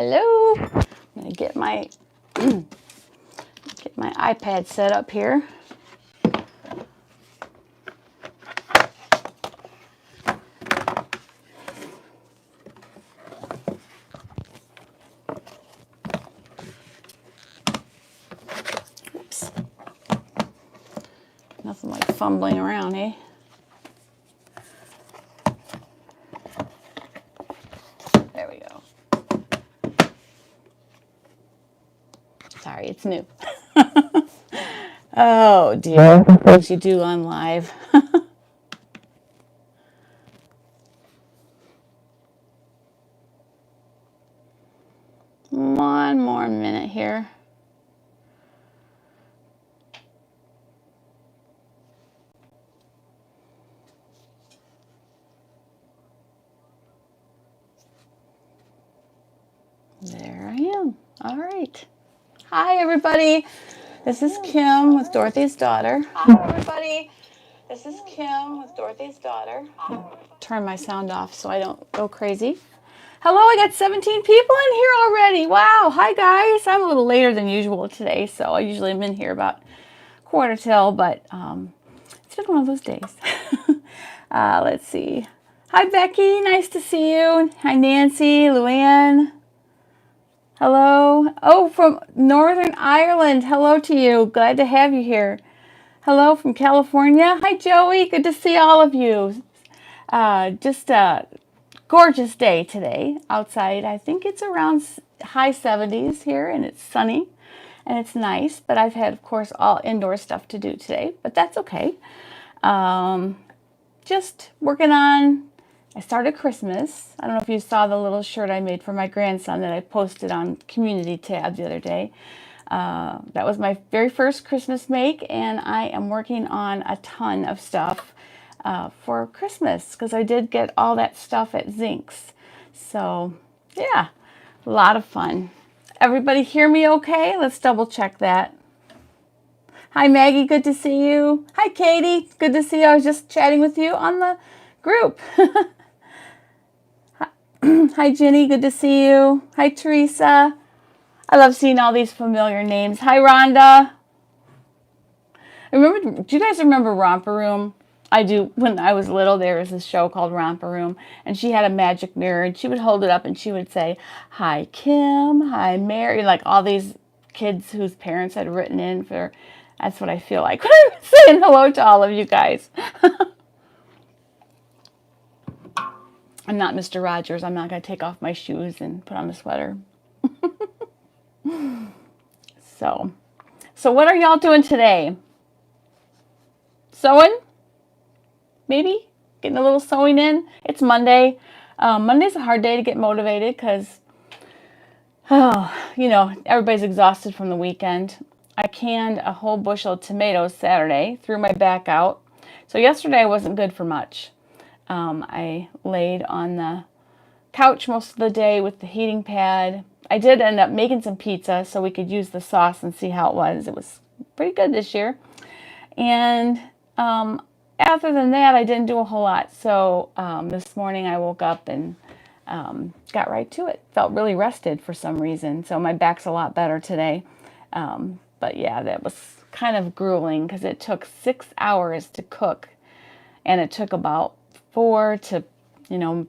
Hello. I'm gonna get my iPad set up here. Oops. Nothing like fumbling around, eh? There we go. Sorry, it's new. Oh dear, things you do on live. One more minute here. There I am. All right. Hi, everybody. This is Kim with Dorothy's Daughter. Hi, everybody. This is Kim with Dorothy's Daughter. Turn my sound off so I don't go crazy. Hello, I got 17 people in here already. Wow. Hi, guys. I'm a little later than usual today, so I usually am in here about 1:45, but it's been one of those days. Let's see. Hi, Becky. Nice to see you. Hi, Nancy, Luann. Hello. Oh, from Northern Ireland. Hello to you. Glad to have you here. Hello from California. Hi, Joey. Good to see all of you. Just a gorgeous day today outside. I think it's around high 70s here, and it's sunny, and it's nice. But I've had, of course, all indoor stuff to do today, but that's okay. Just working on... I started Christmas. I don't know if you saw the little shirt I made for my grandson that I posted on Community tab the other day. That was my very first Christmas make, and I am working on a ton of stuff for Christmas because I did get all that stuff at Zink's. So, yeah, a lot of fun. Everybody hear me okay? Let's double check that. Hi, Maggie. Good to see you. Hi, Katie. Good to see you. I was just chatting with you on the group. Hi, Jenny. Good to see you. Hi, Teresa. I love seeing all these familiar names. Hi, Rhonda. Do you guys remember Romper Room? I do. When I was little, there was this show called Romper Room, and she had a magic mirror, and she would hold it up, and she would say, "Hi, Kim. Hi, Mary." Like all these kids whose parents had written in for. That's what I feel like when I'm saying hello to all of you guys. I'm not Mr. Rogers. I'm not going to take off my shoes and put on a sweater. So what are y'all doing today? Sewing? Maybe? Getting a little sewing in? It's Monday. Monday's a hard day to get motivated because, everybody's exhausted from the weekend. I canned a whole bushel of tomatoes Saturday, threw my back out. So yesterday I wasn't good for much. I laid on the couch most of the day with the heating pad. I did end up making some pizza so we could use the sauce and see how it was. It was pretty good this year. And other than that, I didn't do a whole lot. So this morning I woke up and got right to it. Felt really rested for some reason. So my back's a lot better today. But yeah, that was kind of grueling because it took 6 hours to cook. And it took about 4 to,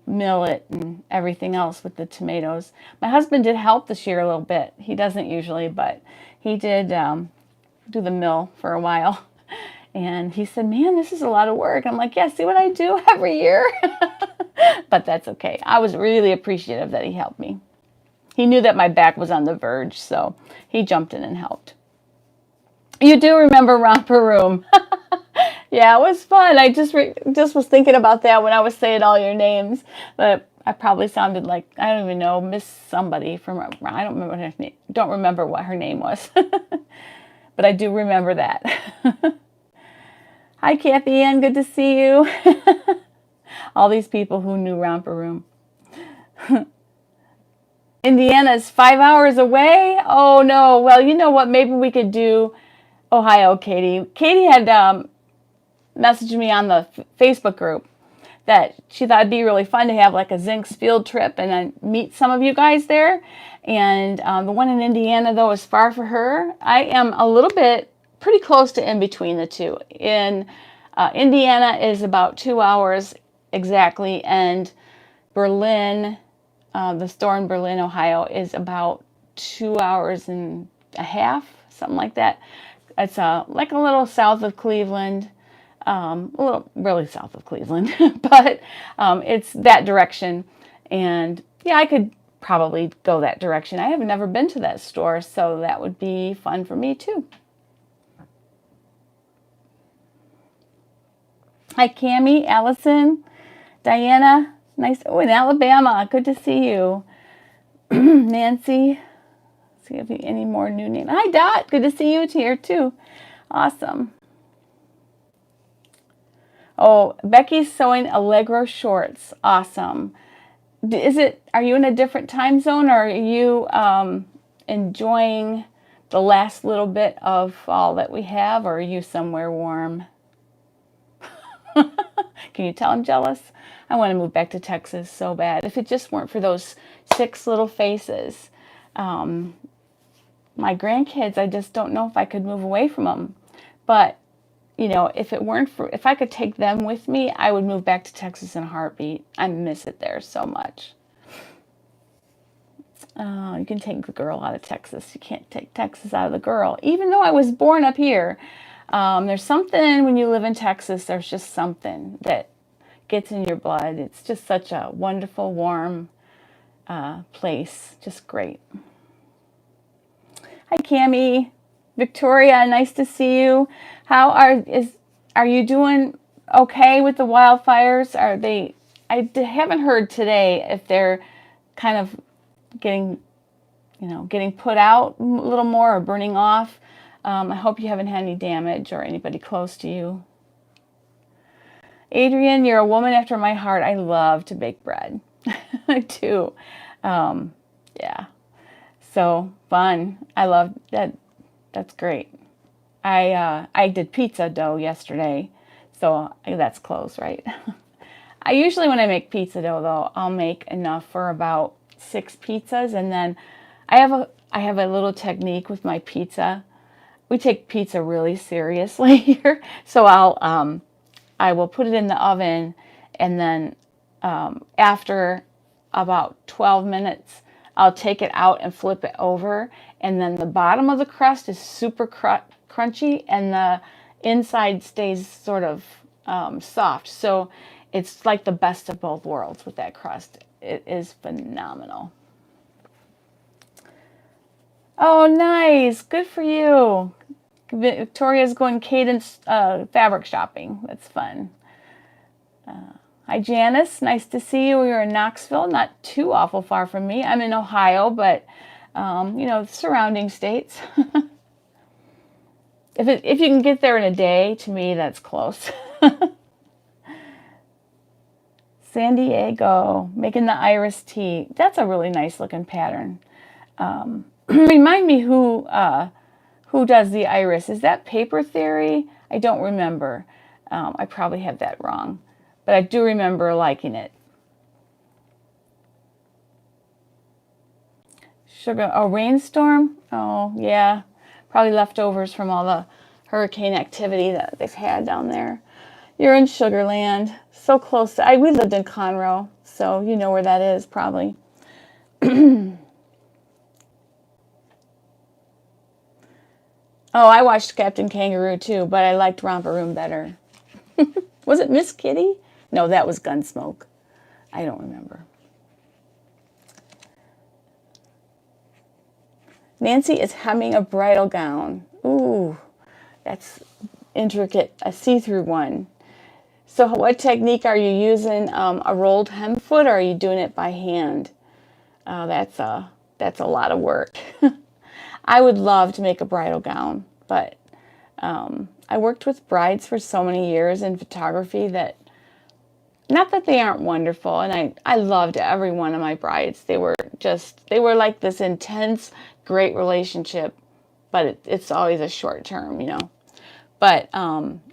mill it and everything else with the tomatoes. My husband did help this year a little bit. He doesn't usually, but he did do the mill for a while. And he said, "Man, this is a lot of work." I'm like, "Yeah, see what I do every year?" But that's okay. I was really appreciative that he helped me. He knew that my back was on the verge, so he jumped in and helped. You do remember Romper Room. Yeah, it was fun. I just was thinking about that when I was saying all your names. But I probably sounded like, I don't even know, Miss somebody from, I don't remember her name. Don't remember what her name was. But I do remember that. Hi, Kathy Ann. Good to see you. All these people who knew Romper Room. Indiana's 5 hours away? Oh, no. Well, you know what? Maybe we could do Ohio, Katie. Katie had messaged me on the Facebook group that she thought it'd be really fun to have like a Zincs field trip and then meet some of you guys there. And the one in Indiana, though, is far for her. I am a little bit pretty close to in between the two. In Indiana is about 2 hours exactly, and Berlin, the store in Berlin, Ohio, is about 2 hours and a half, something like that. It's like a little south of Cleveland, a little really south of Cleveland, but it's that direction. And yeah, I could probably go that direction. I have never been to that store, so that would be fun for me too. Hi, Cammie, Allison, Diana, nice. Oh, in Alabama, good to see you. Nancy, see if any more new names. Hi, Dot, good to see you here too. Awesome. Oh, Becky's sewing Allegro shorts. Awesome. Are you in a different time zone, or are you enjoying the last little bit of fall that we have, or are you somewhere warm? Can you tell I'm jealous? I want to move back to Texas so bad. If it just weren't for those 6 little faces. My grandkids, I just don't know if I could move away from them. But, you know, if I could take them with me, I would move back to Texas in a heartbeat. I miss it there so much. You can take the girl out of Texas. You can't take Texas out of the girl. Even though I was born up here, there's something when you live in Texas, there's just something that gets in your blood. It's just such a wonderful, warm place. Just great. Hi, Cammie. Victoria, nice to see you. Are you doing okay with the wildfires? I haven't heard today if they're kind of getting put out a little more or burning off. I hope you haven't had any damage or anybody close to you. Adrian, you're a woman after my heart. I love to bake bread. I do. Yeah. So fun. I love that. That's great. I did pizza dough yesterday, so that's close, right? I usually, when I make pizza dough, though, I'll make enough for about 6 pizzas, and then I have a little technique with my pizza. We take pizza really seriously here, so I will put it in the oven, and then after about 12 minutes, I'll take it out and flip it over, and then the bottom of the crust is super crunchy, and the inside stays sort of soft. So it's like the best of both worlds with that crust. It is phenomenal. Oh, nice. Good for you. Victoria's going cadence fabric shopping. That's fun. Hi, Janice. Nice to see you. You're in Knoxville, not too awful far from me. I'm in Ohio, but, you know, surrounding states. If you can get there in a day, to me, that's close. San Diego, making the iris tee. That's a really nice looking pattern. Remind me who does the iris. Is that Paper Theory? I don't remember. I probably have that wrong. But I do remember liking it. Sugar, oh, rainstorm? Oh, yeah. Probably leftovers from all the hurricane activity that they've had down there. You're in Sugarland. So close. We lived in Conroe, so you know where that is, probably. Oh, I watched Captain Kangaroo too, but I liked Romper Room better. Was it Miss Kitty? No, that was Gunsmoke. I don't remember. Nancy is hemming a bridal gown. Ooh, that's intricate. A see-through one. So what technique are you using? A rolled hem foot, or are you doing it by hand? That's a lot of work. I would love to make a bridal gown, but I worked with brides for so many years in photography that, not that they aren't wonderful, and I loved every one of my brides. They were like this intense, great relationship, but it's always a short term, you know. But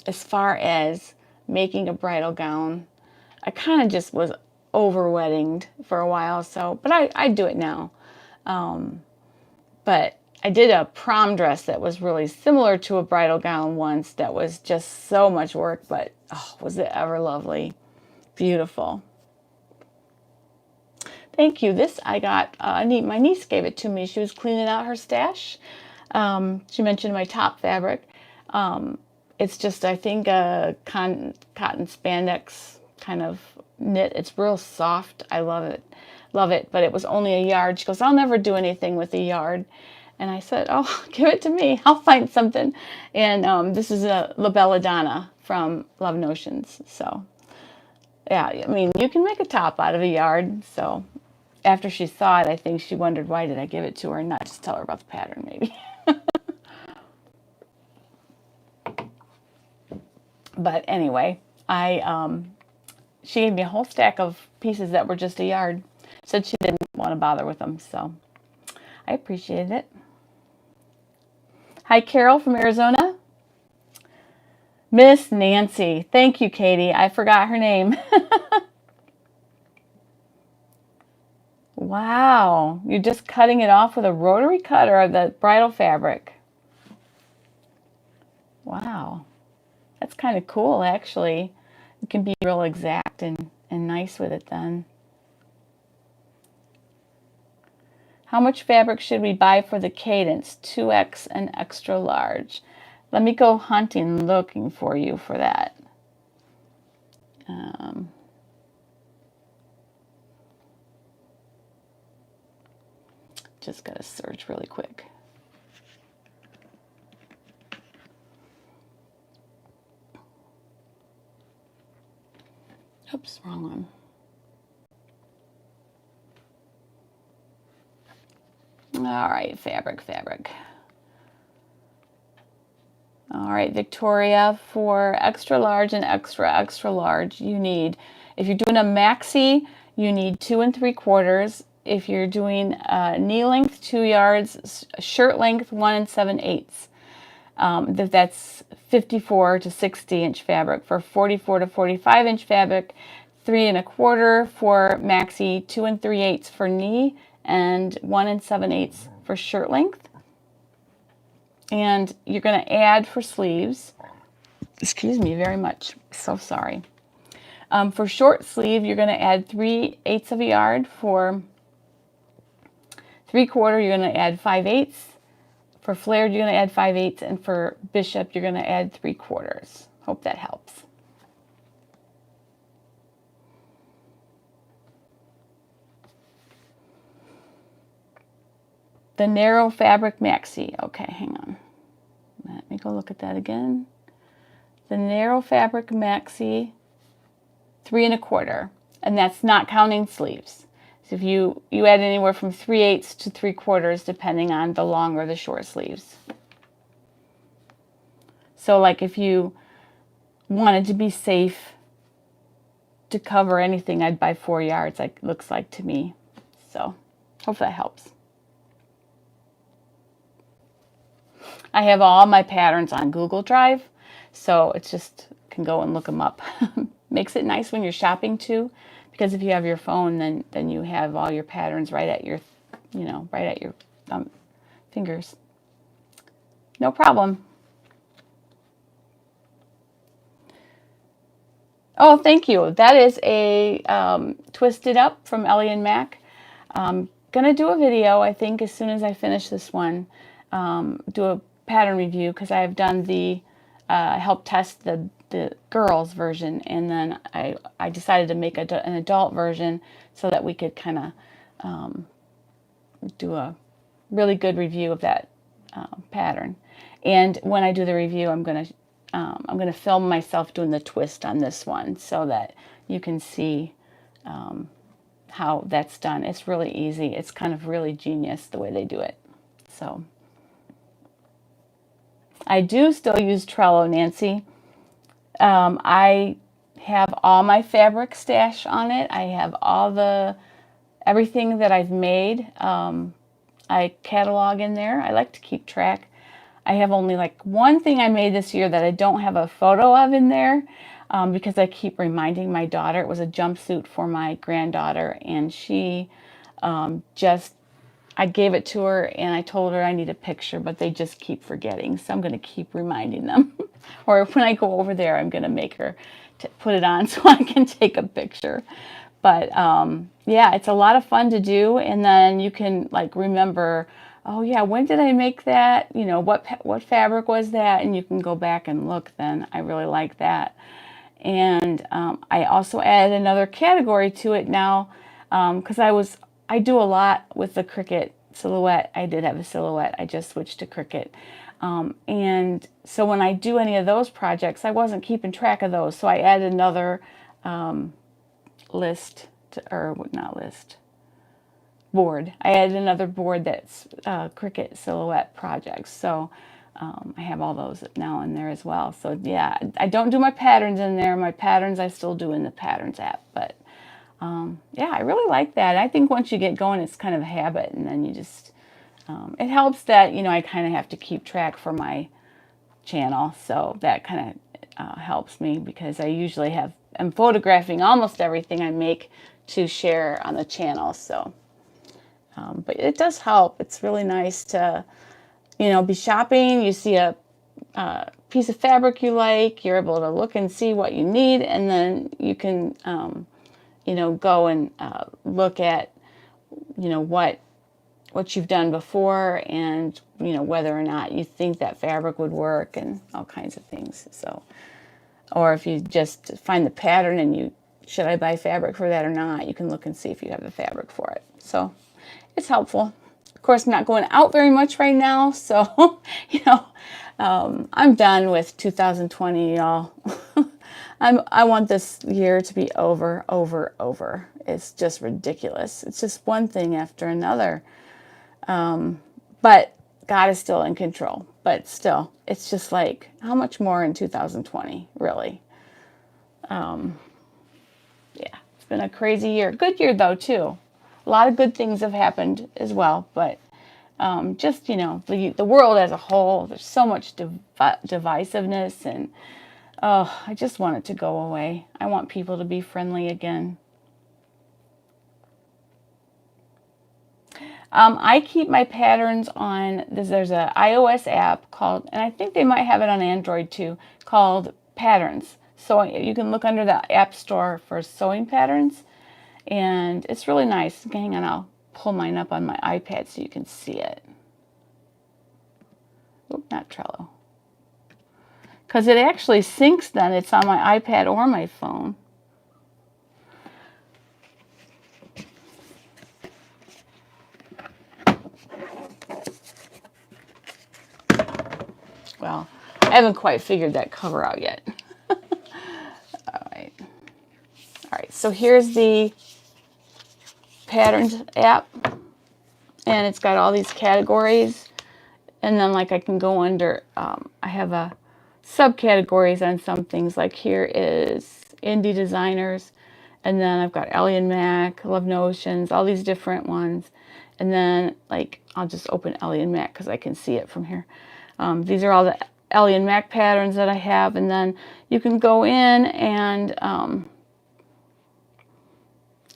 as far as making a bridal gown, I kind of just was over weddinged for a while, so, but I do it now. But I did a prom dress that was really similar to a bridal gown once that was just so much work, but oh, was it ever lovely. Beautiful. Thank you. This I got, my niece gave it to me. She was cleaning out her stash. She mentioned my top fabric. It's just, I think, a cotton spandex kind of knit. It's real soft. I love it. Love it. But it was only a yard. She goes, I'll never do anything with a yard. And I said, oh, give it to me. I'll find something. And this is a La Belladonna from Love Notions. So, yeah, I mean, you can make a top out of a yard. So, after she saw it, I think she wondered, why did I give it to her and not just tell her about the pattern, maybe. But anyway, she gave me a whole stack of pieces that were just a yard. Said she didn't want to bother with them, so I appreciated it. Hi, Carol from Arizona. Miss Nancy. Thank you, Katie. I forgot her name. Wow. You're just cutting it off with a rotary cutter of the bridal fabric. Wow. That's kind of cool, actually. You can be real exact and nice with it then. How much fabric should we buy for the cadence? 2X and extra large. Let me go hunting looking for you for that. Just got to search really quick. Oops, wrong one. All right, fabric. All right, Victoria, for extra large and extra large, you need, if you're doing a maxi, you need 2 3/4. If you're doing knee length, 2 yards, shirt length, 1 7/8. That's 54 to 60 inch fabric. For 44 to 45 inch fabric, 3 1/4 for maxi, 2 3/8 for knee, and 1 7/8 for shirt length. And you're going to add for sleeves. Excuse me very much. So sorry. For short sleeve, you're going to add 3/8 of a yard. For 3/4, you're going to add 5/8. For flared, you're going to add 5/8. And for bishop, you're going to add 3/4. Hope that helps. The narrow fabric maxi. Okay, hang on. Let me go look at that again. The narrow fabric maxi, 3 1/4. And that's not counting sleeves. So if you add anywhere from 3/8 to 3/4, depending on the long or the short sleeves. So like if you wanted to be safe to cover anything, I'd buy 4 yards, like looks like to me. So hope that helps. I have all my patterns on Google Drive, so it's just, can go and look them up. Makes it nice when you're shopping too, because if you have your phone, then you have all your patterns right at your, right at your fingers. No problem. Oh, thank you. That is a Twisted Up from Ellie Mac. Gonna do a video, I think, as soon as I finish this one. Do a pattern review, because I have done the help test the girls version, and then I decided to make an adult version so that we could kind of do a really good review of that pattern. And when I do the review, I'm gonna film myself doing the twist on this one so that you can see how that's done. It's really easy. It's kind of really genius the way they do it. So I do still use Trello, Nancy. I have all my fabric stash on it. I have everything that I've made. I catalog in there. I like to keep track. I have only like one thing I made this year that I don't have a photo of in there, because I keep reminding my daughter. It was a jumpsuit for my granddaughter, and she just, I gave it to her and I told her I need a picture, but they just keep forgetting. So I'm going to keep reminding them. Or when I go over there, I'm going to make her put it on so I can take a picture. But yeah, it's a lot of fun to do. And then you can like remember, oh yeah, when did I make that? You know, what fabric was that? And you can go back and look then. I really like that. And I also added another category to it now, because I do a lot with the Cricut silhouette. I did have a silhouette. I just switched to Cricut. And so when I do any of those projects, I wasn't keeping track of those. So I added another list, or not list, board. I added another board that's Cricut silhouette projects. So I have all those now in there as well. So yeah, I don't do my patterns in there. My patterns I still do in the Patterns app. But yeah, I really like that. I think once you get going, it's kind of a habit, and then you just, it helps that, you know, I kind of have to keep track for my channel. So that kind of helps me, because I usually I'm photographing almost everything I make to share on the channel. So, but it does help. It's really nice to, you know, be shopping. You see a piece of fabric you like, you're able to look and see what you need, and then you can, you know, go and look at, you know, what you've done before, and, you know, whether or not you think that fabric would work, and all kinds of things. So, or if you just find the pattern and should I buy fabric for that or not, you can look and see if you have the fabric for it. So it's helpful. Of course, I'm not going out very much right now, so, you know, I'm done with 2020, y'all. I want this year to be over. It's just ridiculous. It's just one thing after another. But God is still in control. But still, it's just like, how much more in 2020, really? Yeah, it's been a crazy year. Good year, though, too. A lot of good things have happened as well. But just, you know, the world as a whole, there's so much divisiveness, and oh, I just want it to go away. I want people to be friendly again. I keep my patterns on, there's an iOS app called, and I think they might have it on Android too, called Patterns. So you can look under the App Store for sewing patterns, and it's really nice. Hang on, I'll pull mine up on my iPad so you can see it. Oop, not Trello. Because it actually syncs then. It's on my iPad or my phone. Well, I haven't quite figured that cover out yet. All right, so here's the Patterns app, and it's got all these categories, and then like I can go under, I have a subcategories on some things. Like here is indie designers, and then I've got Ellie Mac, Love Notions, all these different ones. And then like I'll just open Ellie Mac because I can see it from here. These are all the Ellie Mac patterns that I have, and then you can go in and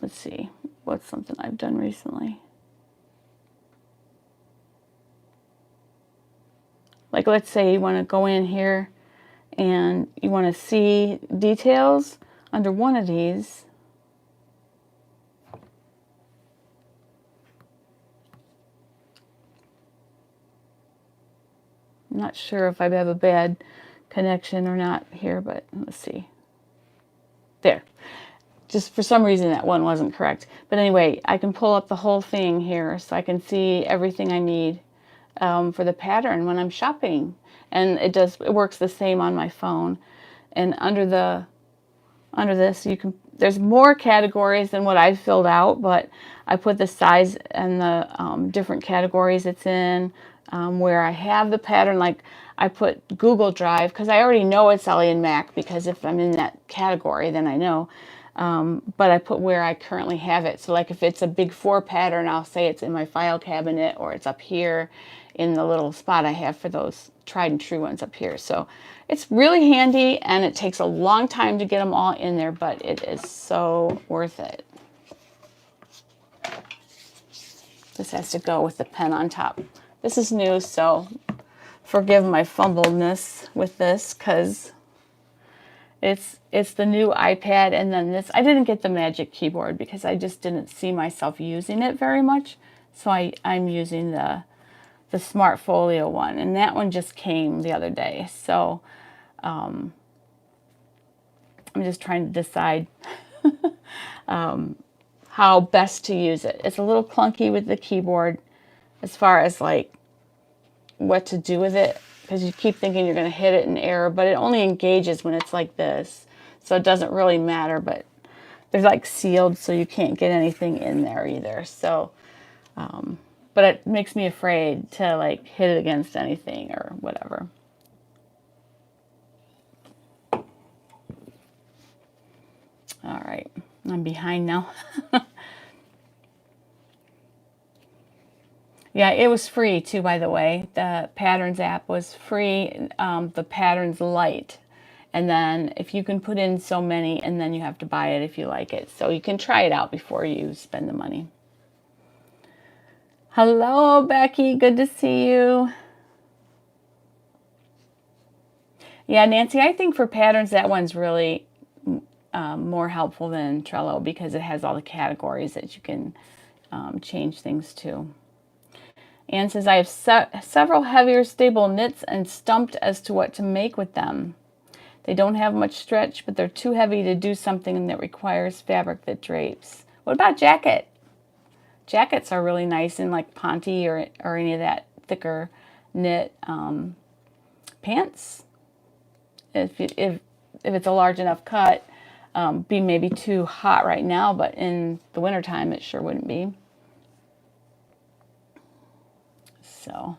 let's see, what's something I've done recently. Like let's say you want to go in here and you want to see details under one of these. I'm not sure if I have a bad connection or not here, but let's see. There. Just for some reason that one wasn't correct. But anyway, I can pull up the whole thing here so I can see everything I need for the pattern when I'm shopping. And it works the same on my phone. And under this, there's more categories than what I've filled out, but I put the size and the different categories it's in, where I have the pattern. Like I put Google Drive because I already know it's Ellie and Mac, because if I'm in that category, then I know. But I put where I currently have it. So like if it's a big 4 pattern, I'll say it's in my file cabinet, or it's up here in the little spot I have for those tried and true ones up here. So it's really handy, and it takes a long time to get them all in there, but it is so worth it. This has to go with the pen on top. This is new, so forgive my fumbledness with this, because it's the new iPad, and then this. I didn't get the Magic Keyboard because I just didn't see myself using it very much. So I'm using the Smart Folio one, and that one just came the other day. So I'm just trying to decide how best to use it. It's a little clunky with the keyboard as far as like what to do with it, because you keep thinking you're going to hit it in error, but it only engages when it's like this. So it doesn't really matter, but they're like sealed, so you can't get anything in there either. So, but it makes me afraid to like hit it against anything or whatever. All right, I'm behind now. Yeah, it was free too, by the way. The Patterns app was free, the Patterns Lite. And then if you can put in so many, and then you have to buy it if you like it. So you can try it out before you spend the money. Hello, Becky. Good to see you. Yeah, Nancy, I think for patterns, that one's really more helpful than Trello, because it has all the categories that you can change things to. Anne says, I have several heavier stable knits and stumped as to what to make with them. They don't have much stretch, but they're too heavy to do something that requires fabric that drapes. What about jacket? Jackets are really nice in like Ponte or any of that thicker knit. Pants, if it's a large enough cut, be maybe too hot right now, but in the wintertime it sure wouldn't be. So,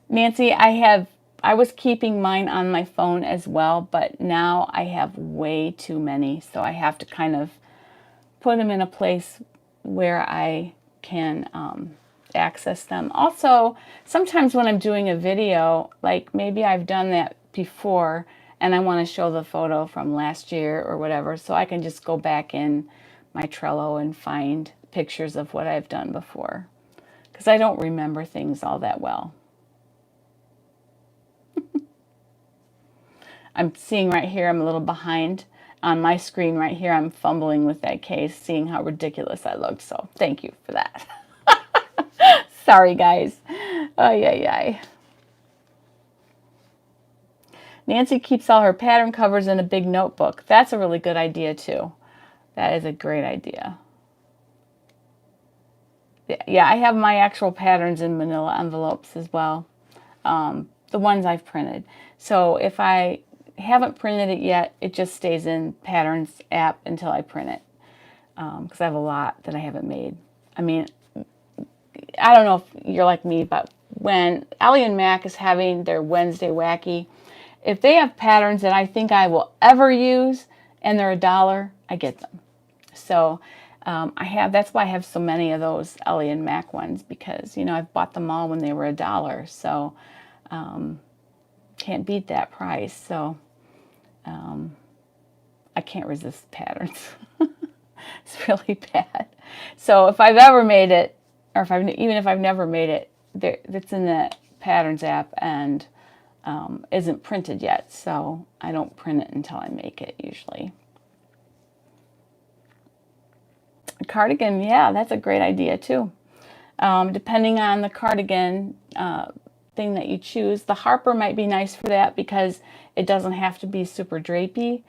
Nancy, I was keeping mine on my phone as well, but now I have way too many, so I have to kind of put them in a place where I can access them. Also, sometimes when I'm doing a video, like maybe I've done that before and I want to show the photo from last year or whatever, so I can just go back in my Trello and find pictures of what I've done before, because I don't remember things all that well. I'm seeing right here, I'm a little behind on my screen right here. I'm fumbling with that case, seeing how ridiculous I looked. So thank you for that. Sorry, guys. Ay, ay, ay. Nancy keeps all her pattern covers in a big notebook. That's a really good idea, too. That is a great idea. Yeah, I have my actual patterns in manila envelopes as well. The ones I've printed. So if I haven't printed it yet, it just stays in Patterns app until I print it. Because I have a lot that I haven't made. I mean, I don't know if you're like me, but when Ellie Mac is having their Wednesday Wacky, if they have patterns that I think I will ever use and they're $1, I get them. So that's why I have so many of those Ellie and Mac ones, because, you know, I've bought them all when they were $1. So can't beat that price. So I can't resist patterns. It's really bad. So if I've ever made it, or even if I've never made it, it's in the Patterns app and isn't printed yet. So I don't print it until I make it usually. A cardigan, yeah, that's a great idea too. Depending on the cardigan thing that you choose, the Harper might be nice for that because it doesn't have to be super drapey.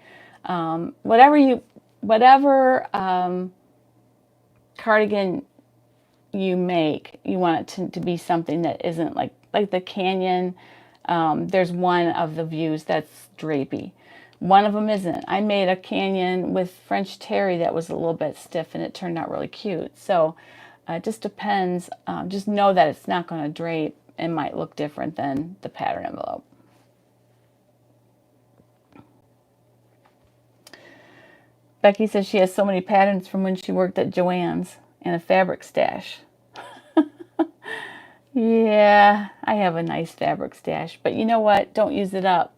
Whatever cardigan you make, you want it to be something that isn't like the Canyon. There's one of the views that's drapey. One of them isn't. I made a Canyon with French terry that was a little bit stiff, and it turned out really cute. So it just depends. Just know that it's not going to drape. It might look different than the pattern envelope. Becky says she has so many patterns from when she worked at Joann's and a fabric stash. Yeah, I have a nice fabric stash, but you know what? Don't use it up.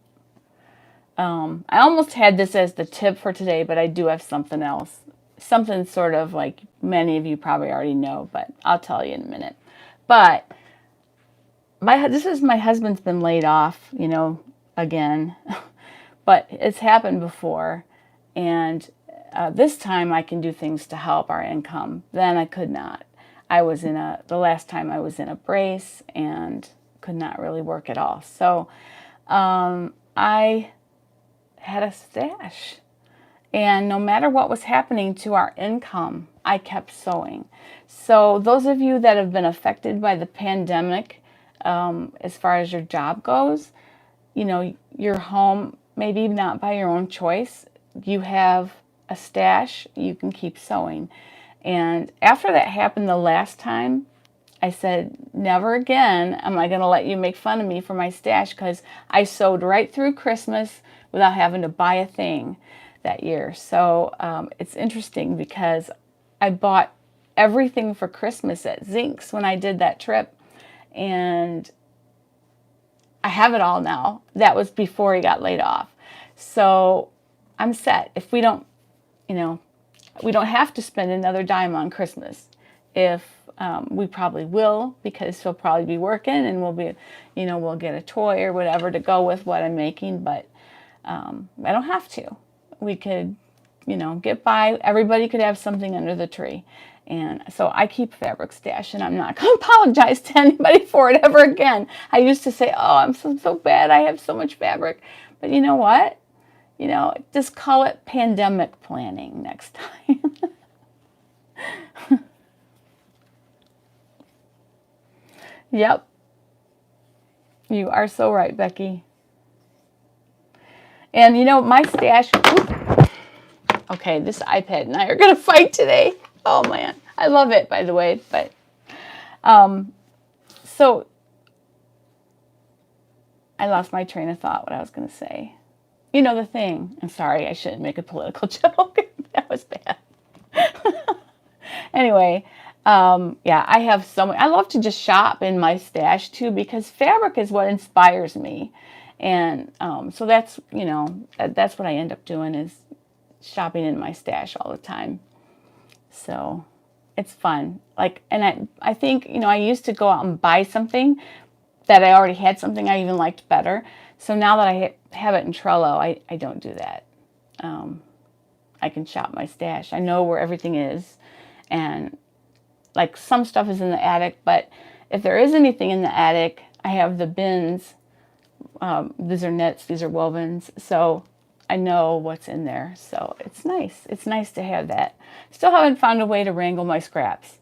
I almost had this as the tip for today, but I do have something else. Something sort of like many of you probably already know, but I'll tell you in a minute. But this is my husband's been laid off, you know, again, but it's happened before, and this time I can do things to help our income. Then I could not. The last time I was in a brace and could not really work at all. So I had a stash. And no matter what was happening to our income, I kept sewing. So those of you that have been affected by the pandemic, as far as your job goes, you know, you're home, maybe not by your own choice. You have a stash, you can keep sewing. And after that happened the last time, I said, never again am I going to let you make fun of me for my stash, because I sewed right through Christmas without having to buy a thing that year. So it's interesting because I bought everything for Christmas at Zink's when I did that trip, and I have it all now. That was before he got laid off. So I'm set. If we don't, you know, we don't have to spend another dime on Christmas. If we probably will, because he'll probably be working, and we'll be, you know, we'll get a toy or whatever to go with what I'm making. But I don't have to. We could, you know, get by. Everybody could have something under the tree. And so I keep fabric stash, and I'm not going to apologize to anybody for it ever again. I used to say, oh, I'm so bad. I have so much fabric. But you know what? You know, just call it pandemic planning next time. Yep. You are so right, Becky. And you know, my stash, okay, this iPad and I are going to fight today. Oh man, I love it, by the way. But so I lost my train of thought, what I was going to say. You know the thing. I'm sorry, I shouldn't make a political joke. That was bad. Anyway, yeah, I have so much. I love to just shop in my stash too, because fabric is what inspires me. And so that's, you know, that's what I end up doing, is shopping in my stash all the time. So it's fun. Like, and I think, you know, I used to go out and buy something that I already had, something I even liked better. So now that I have it in Trello, I don't do that. I can shop my stash. I know where everything is. And like, some stuff is in the attic, but if there is anything in the attic, I have the bins. These are knits, these are wovens. So I know what's in there. So it's nice. It's nice to have that. Still haven't found a way to wrangle my scraps,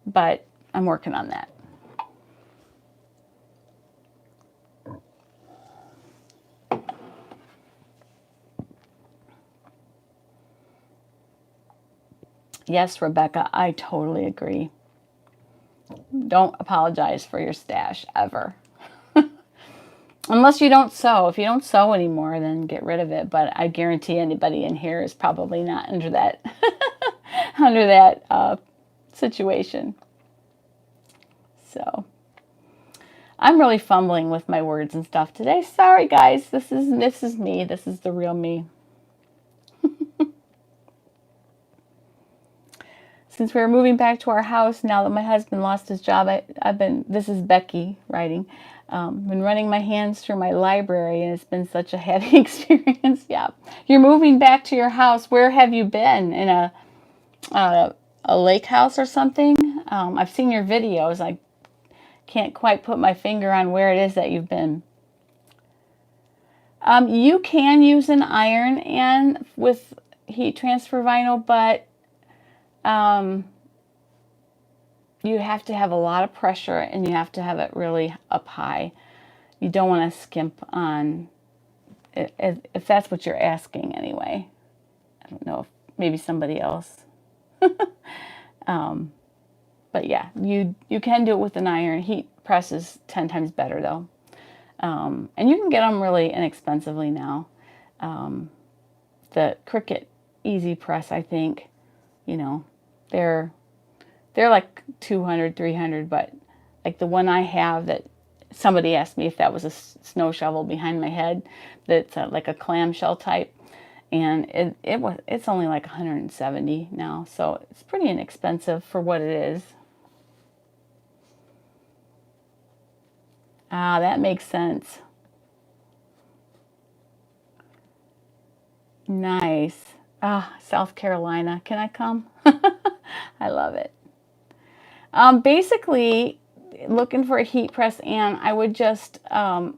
but I'm working on that. Yes, Rebecca, I totally agree. Don't apologize for your stash ever. Unless you don't sew. If you don't sew anymore, then get rid of it. But I guarantee anybody in here is probably not under that under that situation. So I'm really fumbling with my words and stuff today. Sorry, guys. This is me. This is the real me. Since we were moving back to our house, now that my husband lost his job, this is Becky writing, been running my hands through my library, and it's been such a heady experience. Yeah. You're moving back to your house. Where have you been? In a lake house or something? I've seen your videos. I can't quite put my finger on where it is that you've been. You can use an iron and with heat transfer vinyl, but you have to have a lot of pressure, and you have to have it really up high. You don't want to skimp on it, if that's what you're asking anyway. I don't know if maybe somebody else. But yeah, you can do it with an iron. Heat press is 10 times better though. And you can get them really inexpensively now. The Cricut Easy Press, I think, you know, they're like 200, 300, but like the one I have that somebody asked me if that was a snow shovel behind my head, that's like a clamshell type, and it's only like 170 now, so it's pretty inexpensive for what it is. Ah, that makes sense. Nice. Ah, South Carolina. Can I come? I love it. Basically, looking for a heat press, and I would just, I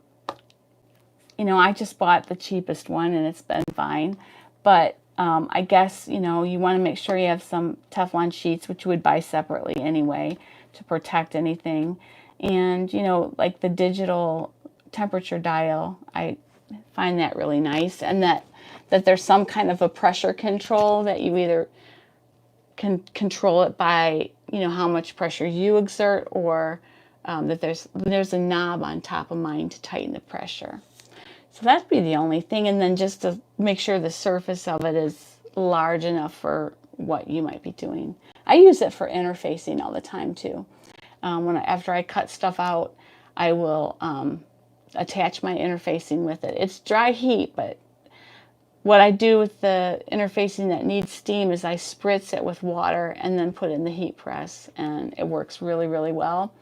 just bought the cheapest one, and it's been fine. But I guess, you want to make sure you have some Teflon sheets, which you would buy separately anyway, to protect anything. And, like the digital temperature dial, I find that really nice. And that there's some kind of a pressure control that you either can control it by, how much pressure you exert, or that there's a knob on top of mine to tighten the pressure. So that'd be the only thing. And then just to make sure the surface of it is large enough for what you might be doing. I use it for interfacing all the time too. After I cut stuff out, I will attach my interfacing with it. It's dry heat, but what I do with the interfacing that needs steam is I spritz it with water and then put it in the heat press, and it works really, really well.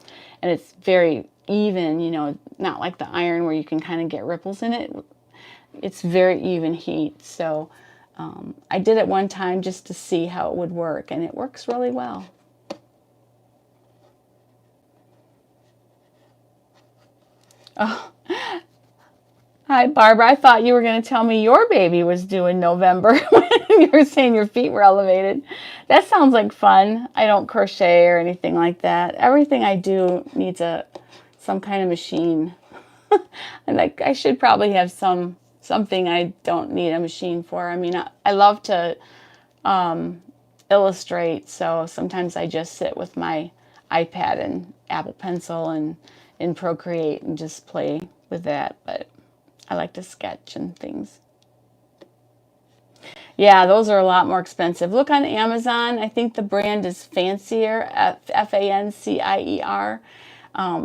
And it's very even, not like the iron where you can kind of get ripples in it. It's very even heat. So I did it one time just to see how it would work, and it works really well. Oh, hi, Barbara. I thought you were going to tell me your baby was due in November when you were saying your feet were elevated. That sounds like fun. I don't crochet or anything like that. Everything I do needs some kind of machine. And I should probably have something I don't need a machine for. I mean, I love to illustrate, so sometimes I just sit with my iPad and Apple Pencil and in Procreate and just play with that, but I like to sketch and things. Yeah, those are a lot more expensive. Look on Amazon. I think the brand is Fancier, Fancier.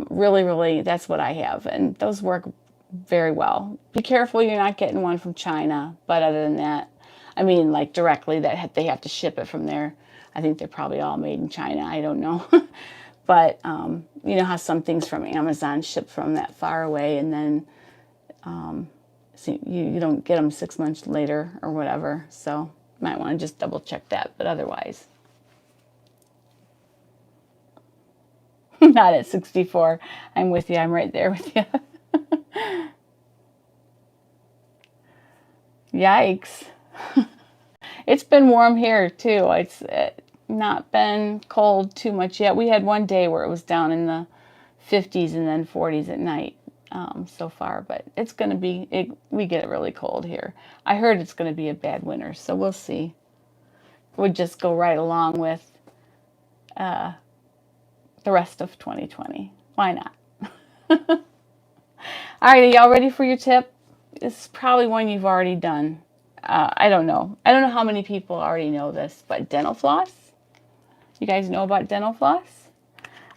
Really, really, that's what I have, and those work very well. Be careful you're not getting one from China, but other than that, I mean, like directly, that they have to ship it from there. I think they're probably all made in China. I don't know. But you know how some things from Amazon ship from that far away, and then so you don't get them 6 months later or whatever. So you might want to just double check that. But otherwise, not at 64. I'm with you. I'm right there with you. Yikes. It's been warm here too. It's not been cold too much yet. We had one day where it was down in the 50s and then 40s at night so far, but it's going to be, we get it really cold here. I heard it's going to be a bad winter, so we'll see. It would just go right along with the rest of 2020. Why not? All right, are y'all ready for your tip? This is probably one you've already done. I don't know. I don't know how many people already know this, but dental floss. You guys know about dental floss?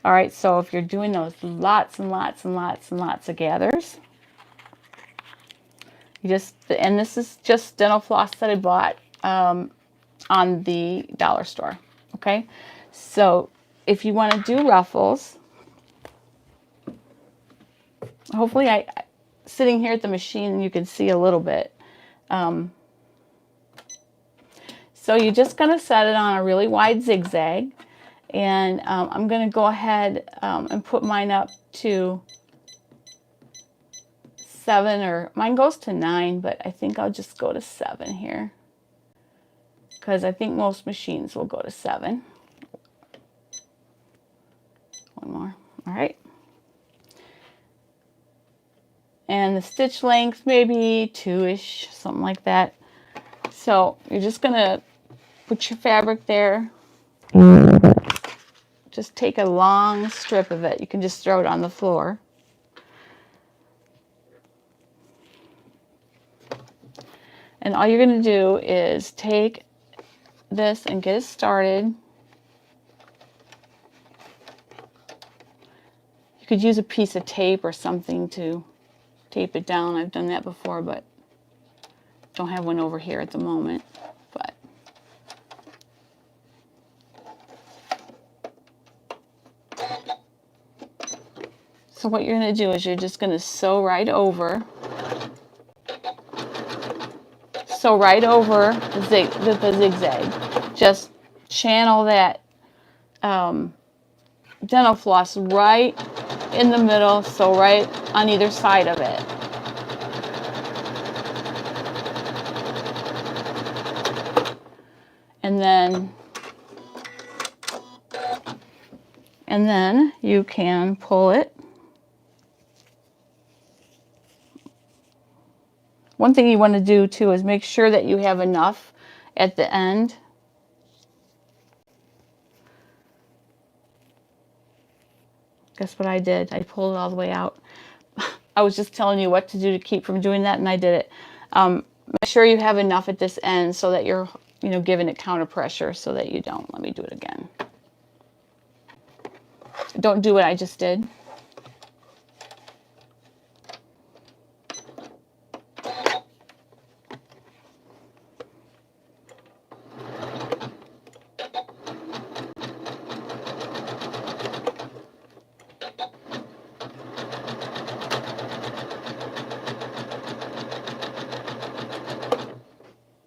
All right, so if you're doing those lots and lots and lots and lots of gathers, and this is just dental floss that I bought on the dollar store, okay? So if you want to do ruffles, hopefully sitting here at the machine, you can see a little bit. So you're just going to set it on a really wide zigzag. And I'm going to go ahead and put mine up to 7, or mine goes to 9, but I think I'll just go to 7 here, because I think most machines will go to 7. One more. All right. And the stitch length, maybe 2-ish, something like that. So you're just going to put your fabric there. Just take a long strip of it. You can just throw it on the floor. And all you're going to do is take this and get it started. You could use a piece of tape or something to tape it down. I've done that before, but don't have one over here at the moment. But so what you're going to do is you're just going to sew right over. Sew right over the zigzag. Just channel that dental floss right in the middle, so right on either side of it. And then you can pull it. One thing you want to do too is make sure that you have enough at the end. Guess what I did? I pulled it all the way out. I was just telling you what to do to keep from doing that, and I did it. Make sure you have enough at this end so that you're, giving it counter pressure so that you don't. Let me do it again. Don't do what I just did.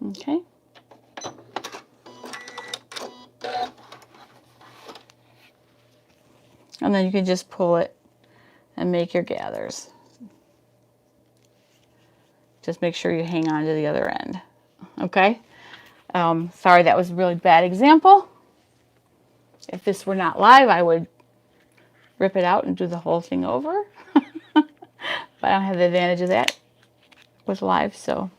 Okay. And then you can just pull it and make your gathers. Just make sure you hang on to the other end. Okay? Sorry, that was a really bad example. If this were not live, I would rip it out and do the whole thing over. But I don't have the advantage of that with live, so.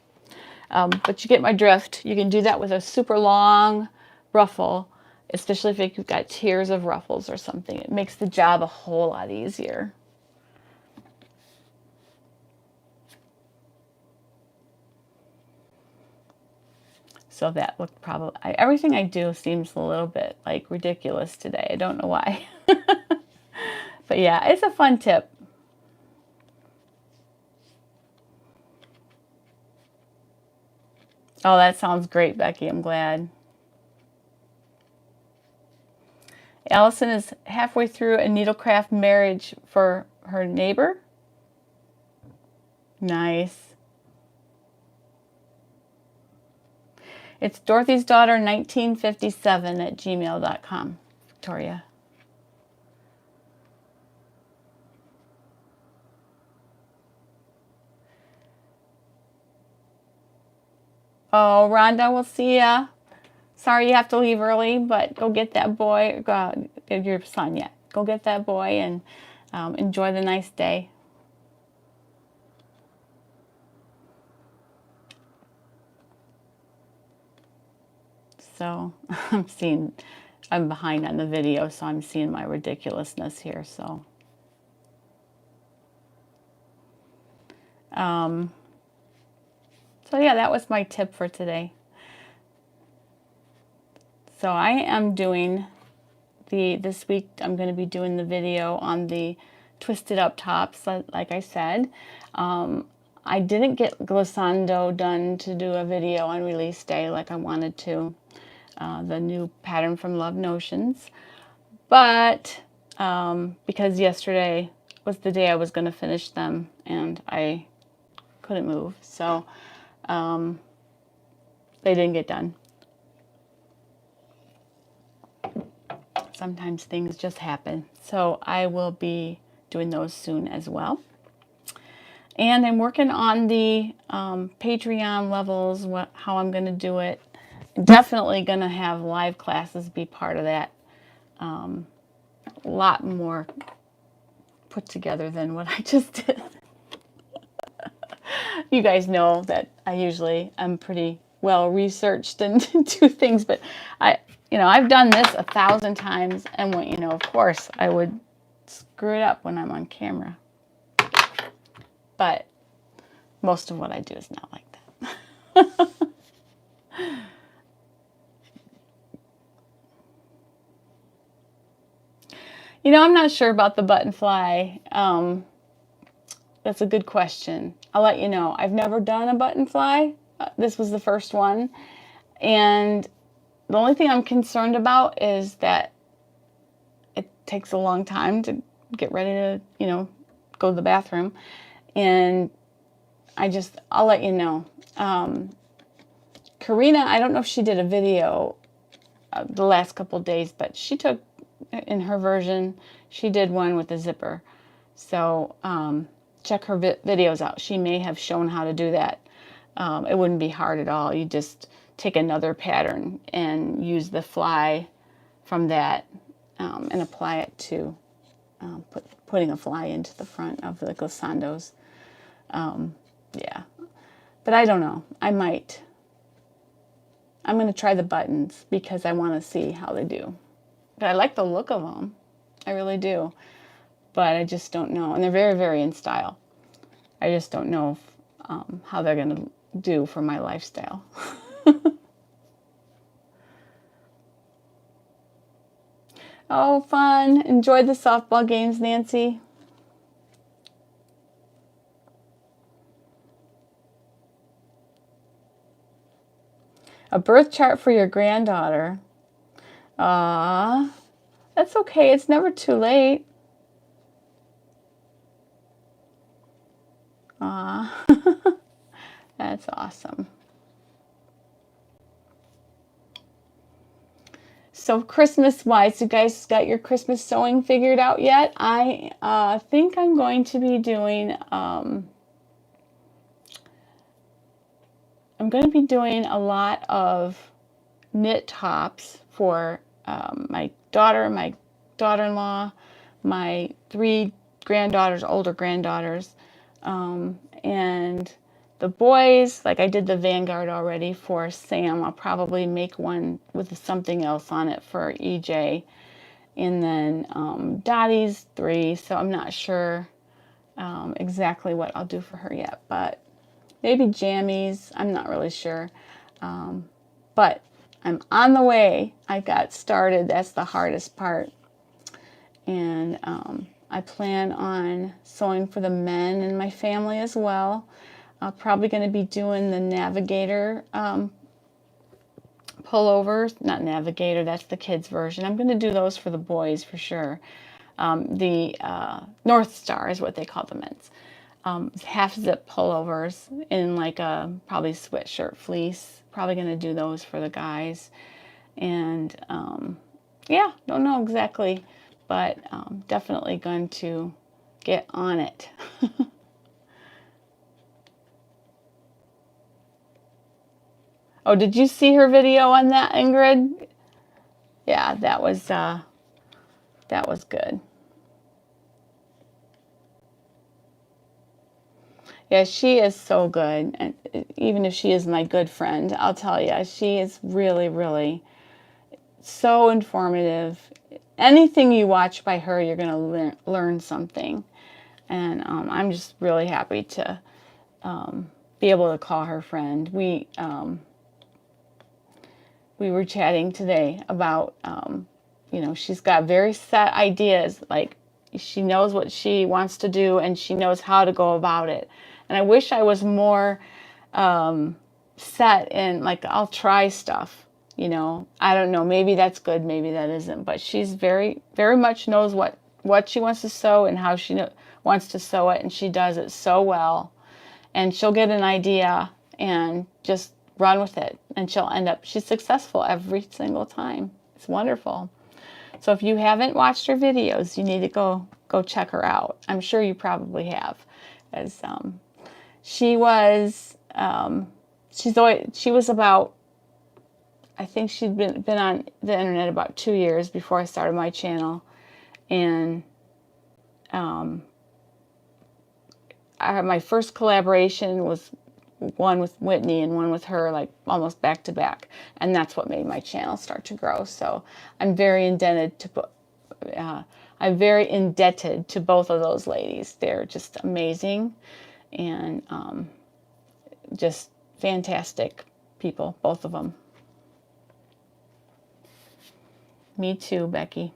But you get my drift. You can do that with a super long ruffle, especially if you've got tiers of ruffles or something. It makes the job a whole lot easier. So that looked probably, everything I do seems a little bit like ridiculous today. I don't know why. But yeah, it's a fun tip. Oh, that sounds great, Becky. I'm glad. Allison is halfway through a needlecraft marriage for her neighbor. Nice. It's Dorothy's Daughter 1957 at gmail.com, Victoria. Oh, Rhonda, we'll see ya. Sorry you have to leave early, but go get that boy, your son yet. Go get that boy and enjoy the nice day. So I'm behind on the video, so I'm seeing my ridiculousness here, so. So yeah, that was my tip for today. So I am doing this week I'm going to be doing the video on the twisted up tops, like I said. I didn't get glissando done to do a video on release day like I wanted to, the new pattern from Love Notions. But because yesterday was the day I was going to finish them and I couldn't move, so they didn't get done. Sometimes things just happen. So I will be doing those soon as well. And I'm working on the Patreon levels, how I'm going to do it. Definitely going to have live classes be part of that. A lot more put together than what I just did. You guys know that I usually am pretty well researched and do things, but I've done this 1,000 times, and when, of course, I would screw it up when I'm on camera. But most of what I do is not like that. You know, I'm not sure about the button fly. That's a good question. I'll let you know. I've never done a button fly. This was the first one. And the only thing I'm concerned about is that it takes a long time to get ready to, you know, go to the bathroom. And I'll let you know. Karina, I don't know if she did a video the last couple of days, but she took, in her version, she did one with a zipper. So check her videos out. She may have shown how to do that. It wouldn't be hard at all. You just take another pattern and use the fly from that and apply it to putting a fly into the front of the glissandos. Yeah, but I don't know. I'm going to try the buttons because I want to see how they do. But I like the look of them. I really do. But I just don't know. And they're very, very in style. I just don't know how they're going to do for my lifestyle. Oh, fun. Enjoy the softball games, Nancy. A birth chart for your granddaughter. That's okay. It's never too late. That's awesome. So Christmas-wise, you guys got your Christmas sewing figured out yet? I think I'm going to be doing, I'm going to be doing a lot of knit tops for my daughter, my daughter-in-law, my 3 granddaughters, older granddaughters, and the boys. Like I did the Vanguard already for Sam. I'll probably make one with something else on it for EJ. And then Dottie's 3, so I'm not sure exactly what I'll do for her yet, but maybe jammies. I'm not really sure. But I'm on the way. I got started. That's the hardest part. And I plan on sewing for the men in my family as well. I'm probably going to be doing the Navigator pullovers. Not Navigator, that's the kids' version. I'm going to do those for the boys for sure. The North Star is what they call the men's. Half zip pullovers in like a probably sweatshirt fleece. Probably going to do those for the guys. And yeah, don't know exactly, but definitely going to get on it. Oh, did you see her video on that, Ingrid? Yeah, that was good. Yeah, she is so good. And even if she is my good friend, I'll tell you, she is really, really so informative. Anything you watch by her, you're going to learn something. And I'm just really happy to be able to call her friend. We were chatting today about, you know, she's got very set ideas. Like, she knows what she wants to do and she knows how to go about it. And I wish I was more set in, like, I'll try stuff, you know. I don't know, maybe that's good, maybe that isn't. But she's very, very much knows what she wants to sew and how she wants to sew it. And she does it so well. And she'll get an idea and just run with it, and she's successful every single time. It's wonderful. So if you haven't watched her videos, you need to go check her out. I'm sure you probably have, as she was about, I think she'd been on the internet about 2 years before I started my channel, and my first collaboration was one with Whitney and one with her, like almost back to back, and that's what made my channel start to grow. So I'm very indebted to both of those ladies. They're just amazing and just fantastic people, both of them. Me too, Becky.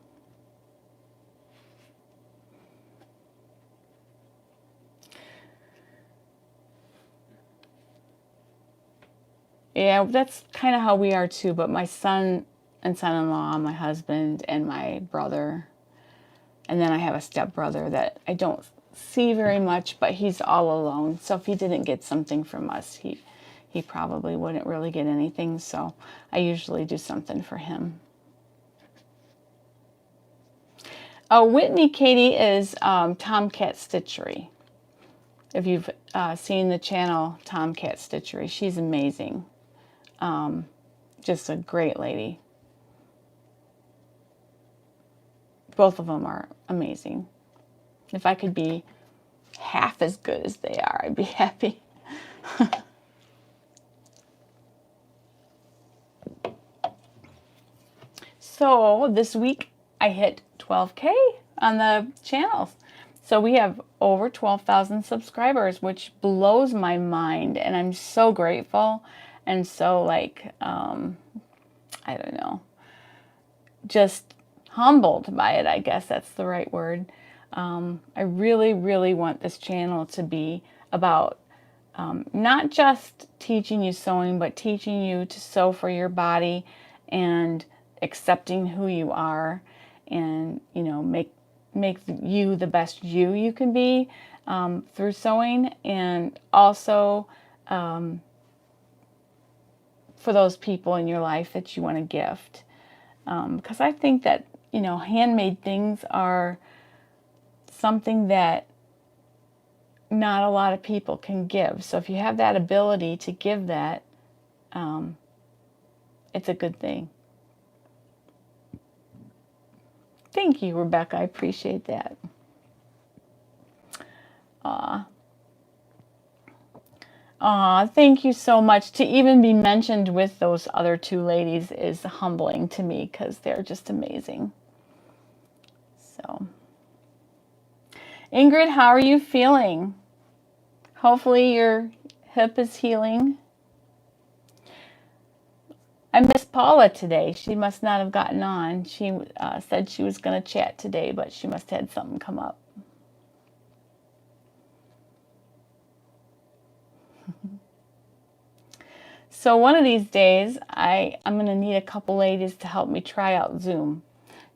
Yeah, that's kind of how we are too. But my son and son-in-law, my husband, and my brother, and then I have a stepbrother that I don't see very much, but he's all alone. So if he didn't get something from us, he probably wouldn't really get anything. So I usually do something for him. Oh, Whitney Katie is Tomcat Stitchery. If you've seen the channel Tomcat Stitchery, she's amazing. Just a great lady. Both of them are amazing. If I could be half as good as they are, I'd be happy. So this week I hit 12K on the channels. So we have over 12,000 subscribers, which blows my mind. And I'm so grateful and so like, I don't know, just humbled by it. I guess that's the right word. I really, really want this channel to be about not just teaching you sewing, but teaching you to sew for your body and accepting who you are, and you know, make you the best you can be through sewing, and also for those people in your life that you want to gift, because I think that, you know, handmade things are something that not a lot of people can give. So if you have that ability to give that, it's a good thing. Thank you, Rebecca. I appreciate that. Thank you so much. To even be mentioned with those other two ladies is humbling to me because they're just amazing. So, Ingrid, how are you feeling? Hopefully your hip is healing. I missed Paula today. She must not have gotten on. She said she was going to chat today, but she must have had something come up. So one of these days, I'm going to need a couple ladies to help me try out Zoom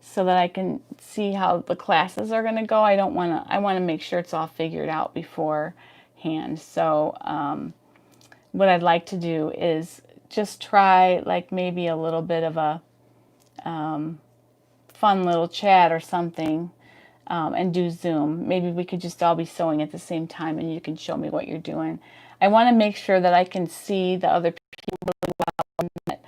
so that I can see how the classes are going to go. I want to make sure it's all figured out beforehand. So what I'd like to do is just try like maybe a little bit of a fun little chat or something, and do Zoom. Maybe we could just all be sewing at the same time and you can show me what you're doing. I want to make sure that I can see the other people really well and that,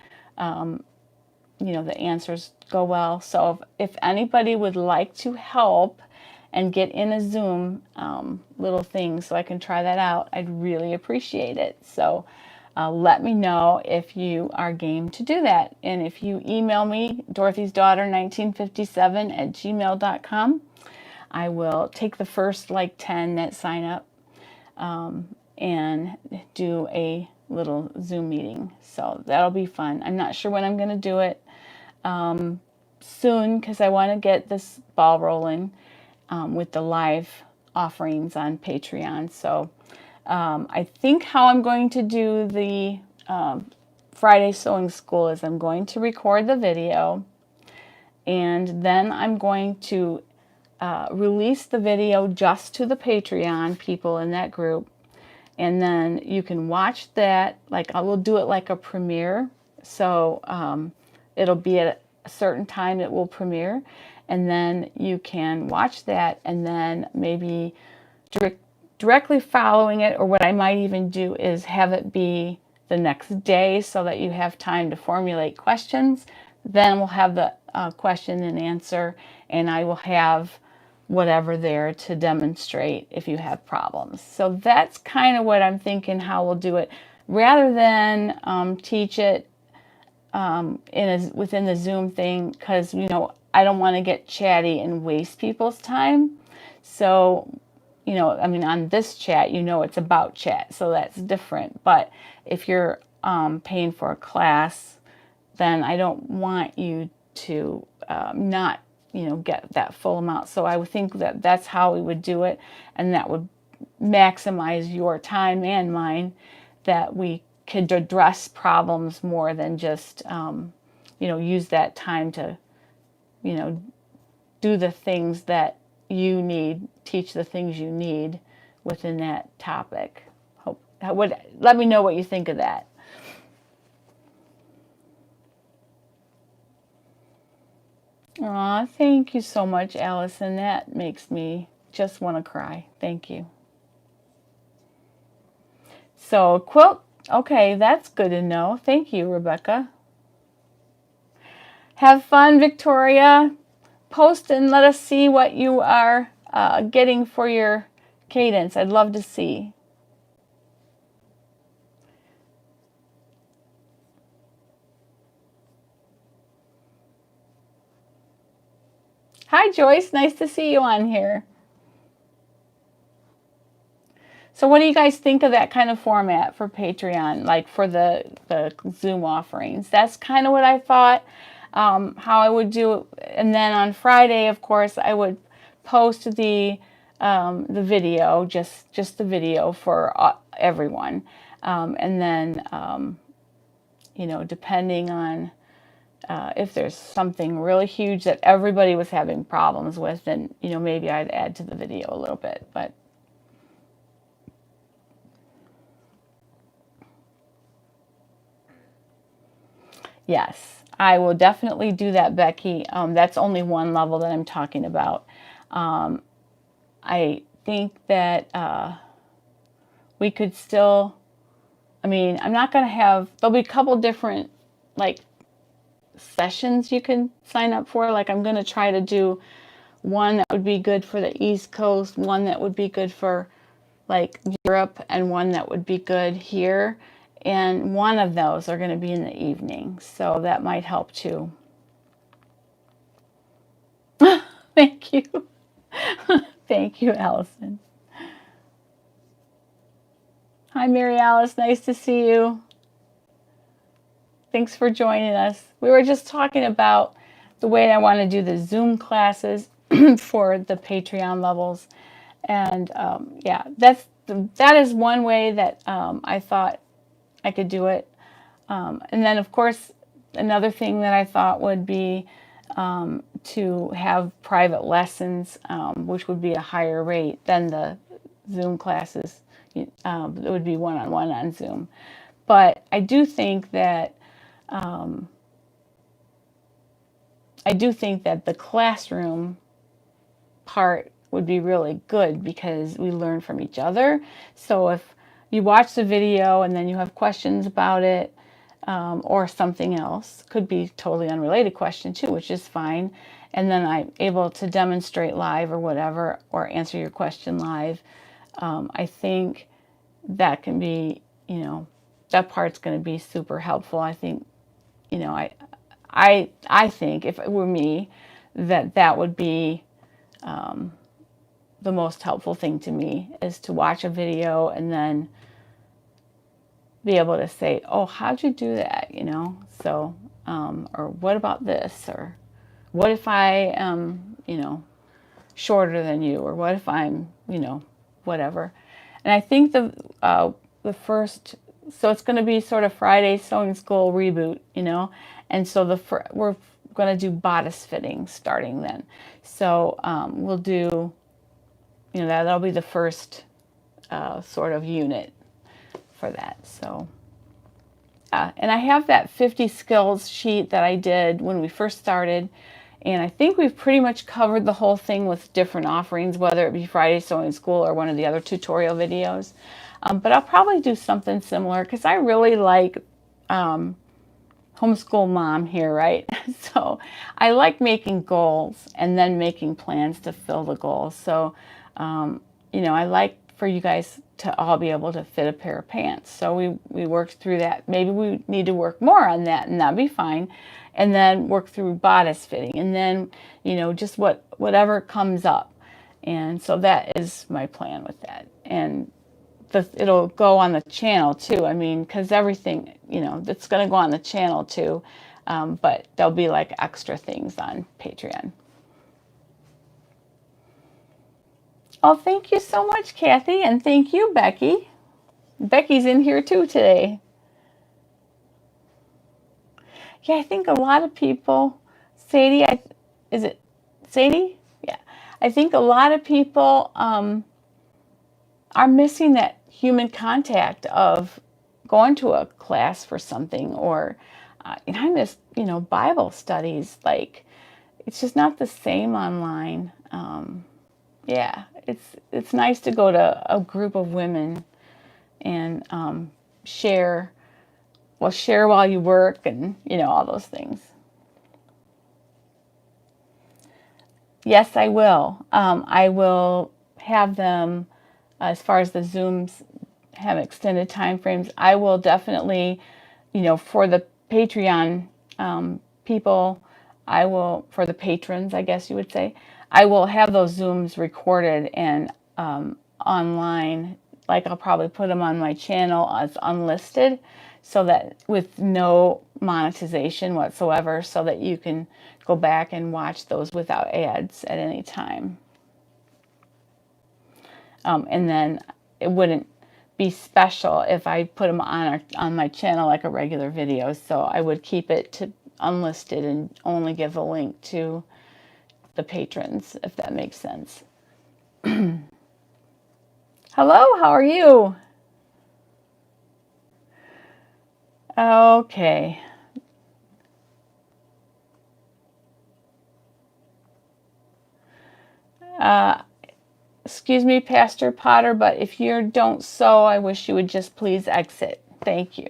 you know, the answers go well. So if anybody would like to help and get in a Zoom little thing so I can try that out, I'd really appreciate it. So let me know if you are game to do that. And if you email me, dorothy'sdaughter1957@gmail.com, I will take the first like 10 that sign up and do a little Zoom meeting. So that'll be fun. I'm not sure when I'm going to do it. Soon, because I want to get this ball rolling with the live offerings on Patreon. So I think how I'm going to do the Friday Sewing School is I'm going to record the video, and then I'm going to release the video just to the Patreon people in that group, and then you can watch that. Like I will do it like a premiere, so it'll be at a certain time it will premiere, and then you can watch that, and then maybe directly following it, or what I might even do is have it be the next day so that you have time to formulate questions. Then we'll have the question and answer, and I will have whatever there to demonstrate if you have problems. So that's kind of what I'm thinking how we'll do it, rather than teach it within the Zoom thing, because, you know, I don't want to get chatty and waste people's time. So, you know, I mean, on this chat, you know, it's about chat, so that's different. But if you're paying for a class, then I don't want you to not, you know, get that full amount. So I would think that that's how we would do it, and that would maximize your time and mine, that we could address problems more than just, you know, use that time to, you know, do the things that you need, teach the things you need within that topic. Let me know what you think of that. Aw, thank you so much, Allison. That makes me just want to cry. Thank you. So, quilt, okay, that's good to know. Thank you, Rebecca. Have fun, Victoria. Post and let us see what you are getting for your cadence. I'd love to see. Hi, Joyce. Nice to see you on here. So what do you guys think of that kind of format for Patreon, like for the Zoom offerings? That's kind of what I thought, how I would do it. And then on Friday, of course, I would post the video, just the video for everyone. And then, you know, depending on if there's something really huge that everybody was having problems with, then, you know, maybe I'd add to the video a little bit. But yes, I will definitely do that, Becky. That's only one level that I'm talking about. I think that we could still, I mean, I'm not going to have, there'll be a couple different, like, sessions you can sign up for. Like, I'm going to try to do one that would be good for the East Coast, one that would be good for, like, Europe, and one that would be good here. And one of those are going to be in the evening, so that might help too. Thank you. Thank you, Allison. Hi, Mary Alice. Nice to see you. Thanks for joining us. We were just talking about the way I want to do the Zoom classes for the Patreon levels. And yeah, that is one way that I thought I could do it. And then, of course, another thing that I thought would be to have private lessons, which would be a higher rate than the Zoom classes. It would be one-on-one on Zoom. But I do think that the classroom part would be really good because we learn from each other. So if you watch the video and then you have questions about it, or something else, could be totally unrelated question too, which is fine. And then I'm able to demonstrate live or whatever, or answer your question live. I think that can be, you know, that part's going to be super helpful. I think, you know, I think if it were me, that would be the most helpful thing to me, is to watch a video and then be able to say, oh, how'd you do that? You know, so, or what about this? Or what if I am, you know, shorter than you? Or what if I'm, you know, whatever. And I think the first, so it's going to be sort of Friday Sewing School reboot, you know, and so we're going to do bodice fitting starting then. So we'll do, you know, that'll be the first sort of unit for that. So and I have that 50 skills sheet that I did when we first started, and I think we've pretty much covered the whole thing with different offerings, whether it be Friday Sewing School or one of the other tutorial videos. But I'll probably do something similar because I really like homeschool mom here, right? So I like making goals and then making plans to fill the goals. So you know, I like for you guys to all be able to fit a pair of pants. So we worked through that. Maybe we need to work more on that, and that'd be fine. And then work through bodice fitting, and then, you know, just whatever comes up. And so that is my plan with that. And it'll go on the channel too. I mean, because everything, you know, it's going to go on the channel too. But there'll be like extra things on Patreon. Oh, thank you so much, Kathy, and thank you, Becky. Becky's in here too today. Yeah, I think a lot of people, Sadie, is it Sadie? Yeah. I think a lot of people are missing that human contact of going to a class for something, or and I miss, Bible studies. Like, it's just not the same online. Yeah, it's nice to go to a group of women and share. Well, share while you work, and all those things. Yes, I will. I will have them, as far as the Zooms have extended time frames. I will definitely, for the Patreon people, for the patrons, I guess you would say, I will have those Zooms recorded and online. Like, I'll probably put them on my channel as unlisted, so that with no monetization whatsoever, so that you can go back and watch those without ads at any time. And then it wouldn't be special if I put them on my channel like a regular video. So I would keep it to unlisted and only give a link to the patrons, if that makes sense. Hello, how are you? Okay. Excuse me, Pastor Potter, but if you don't sew, I wish you would just please exit. Thank you.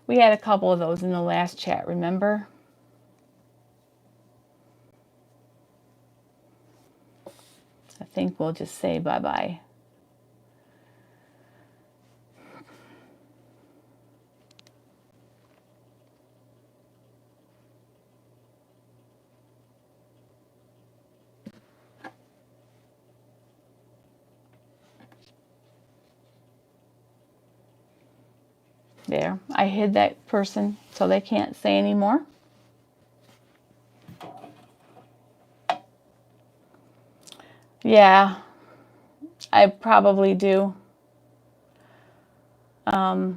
We had a couple of those in the last chat, remember? I think we'll just say bye-bye. There, I hid that person so they can't say anymore. Yeah, I probably do. Yeah,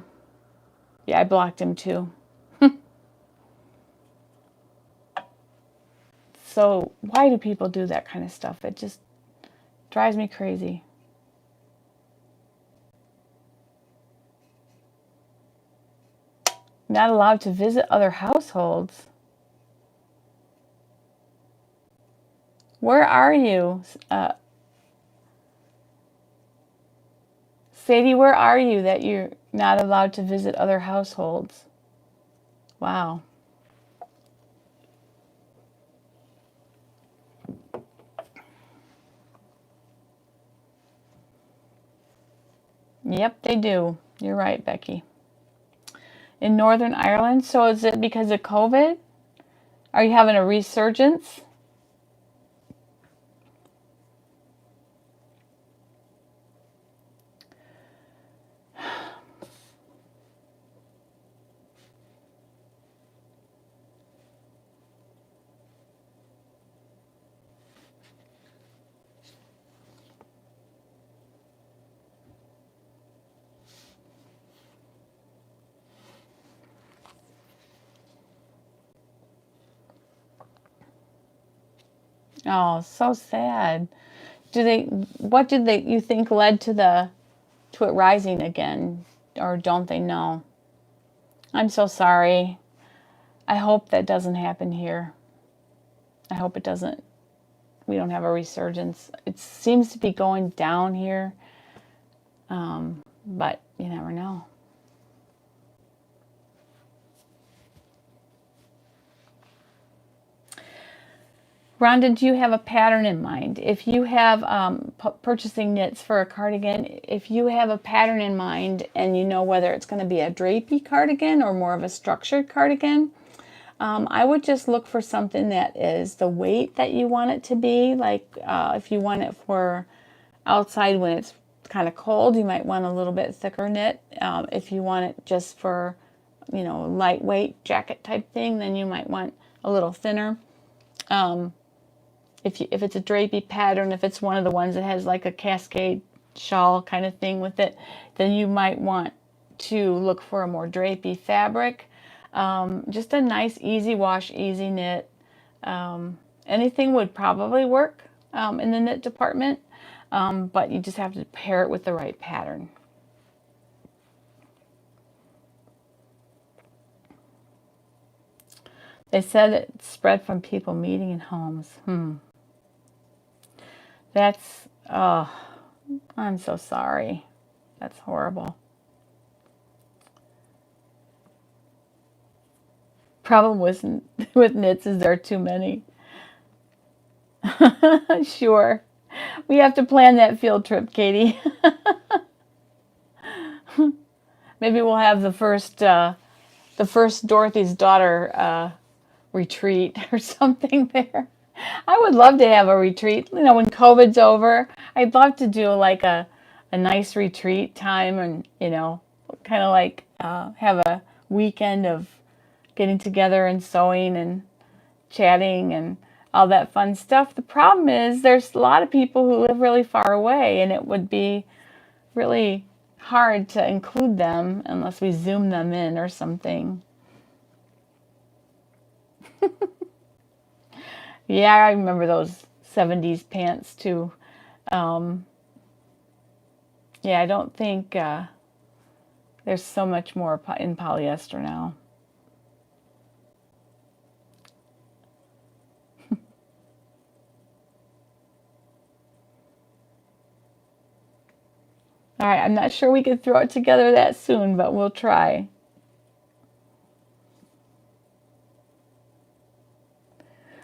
I blocked him too. So why do people do that kind of stuff? It just drives me crazy. Not allowed to visit other households. Where are you? Sadie, where are you that you're not allowed to visit other households? Wow. Yep, they do. You're right, Becky. In Northern Ireland, so is it because of COVID? Are you having a resurgence? Oh, so sad. What did you think led to it rising again? Or don't they know? I'm so sorry. I hope that doesn't happen here. I hope it doesn't. We don't have a resurgence. It seems to be going down here. But you never know. Rhonda, do you have a pattern in mind? If you have purchasing knits for a cardigan, if you have a pattern in mind and you know whether it's going to be a drapey cardigan or more of a structured cardigan, I would just look for something that is the weight that you want it to be. Like if you want it for outside when it's kind of cold, you might want a little bit thicker knit. If you want it just for, lightweight jacket type thing, then you might want a little thinner. If it's a drapey pattern, if it's one of the ones that has like a cascade shawl kind of thing with it, then you might want to look for a more drapey fabric. Just a nice, easy wash, easy knit. Anything would probably work in the knit department, but you just have to pair it with the right pattern. They said it spread from people meeting in homes. That's, oh, I'm so sorry. That's horrible. Problem with knits is there are too many. Sure. We have to plan that field trip, Katie. Maybe we'll have the first Dorothy's daughter retreat or something there. I would love to have a retreat. You know, when COVID's over, I'd love to do like a nice retreat time, and you know, kind of like have a weekend of getting together and sewing and chatting and all that fun stuff. The problem is there's a lot of people who live really far away, and it would be really hard to include them unless we Zoom them in or something. Yeah, I remember those 70s pants too. Yeah, I don't think there's so much more in polyester now. All right, I'm not sure we could throw it together that soon, but we'll try.